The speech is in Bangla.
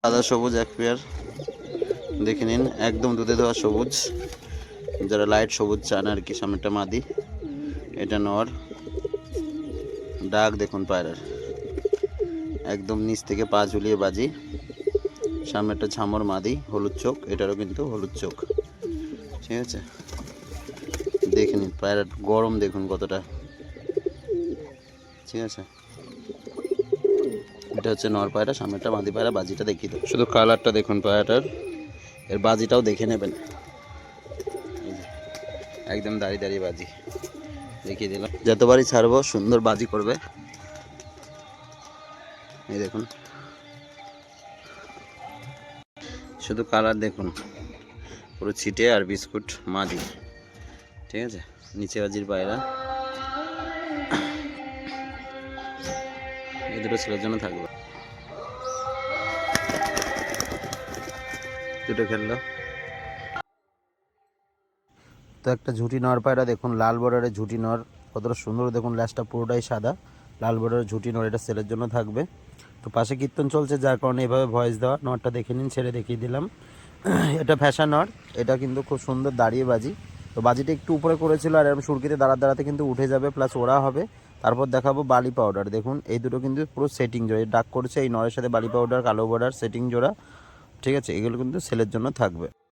সাদা সবুজ এক পেয়ার দেখে নিন, একদম দুধে দেওয়া সবুজ, যারা লাইট সবুজ চান আর কি। সামনেটা মাদি, এটা নর। ডাক দেখুন পায়রার, একদম নিচ থেকে পা ঝুলিয়ে বাজি। সামনেটা ঝামর মাদি, হলুদ চোখ, এটারও কিন্তু হলুদ চোখ, ঠিক আছে। দেখে নিন পায়রার গরম দেখুন কতটা, ঠিক আছে। এটা হচ্ছে নর পায়রা, সামনেটা মাদি পায়রা। বাজিটা দেখিয়ে দেবো, শুধু কালারটা দেখুন পায়রাটার, এর বাজিটাও দেখে নেবেন। একদম দাঁড়িয়ে দাঁড়িয়ে বাজি দেখিয়ে দিলাম। যতবারই ছাড়বো সুন্দর বাজি করবে। এই দেখুন, শুধু কালার দেখুন, পুরো ছিটে আর বিস্কুট মাদি, ঠিক আছে। নিচে বাজির পায়রা, এই দুটো ছেলের জন্য থাকবে। দুটো খেললো তো। একটা ঝুটি নর পায়রা দেখুন, লাল বর্ডারের ঝুটি নর, কতটা সুন্দর দেখুন। ল্যাসটা পুরোটাই সাদা, লাল বর্ডারের ঝুটি নর, এটা ছেলের জন্য থাকবে। তো পাশে কীর্তন চলছে, যার কারণে এভাবে ভয়েস দেওয়া। নরটা দেখে নিন, ছেড়ে দেখিয়ে দিলাম। এটা ফ্যাশা নর, এটা কিন্তু খুব সুন্দর দাঁড়িয়ে বাজি। তো বাজিটা একটু উপরে করেছিল, আর এরকম সুরকিতে দাঁড়াতে কিন্তু উঠে যাবে, প্লাস ওরা হবে। তারপর দেখাবো বালি পাউডার। দেখুন এই দুটো কিন্তু পুরো সেটিং জোড়া, ডাক করছে এই নরের সাথে বালি পাউডার, কালো বর্ডার সেটিং জোড়া, ঠিক আছে। এগুলো কিন্তু ছেলের জন্য থাকবে।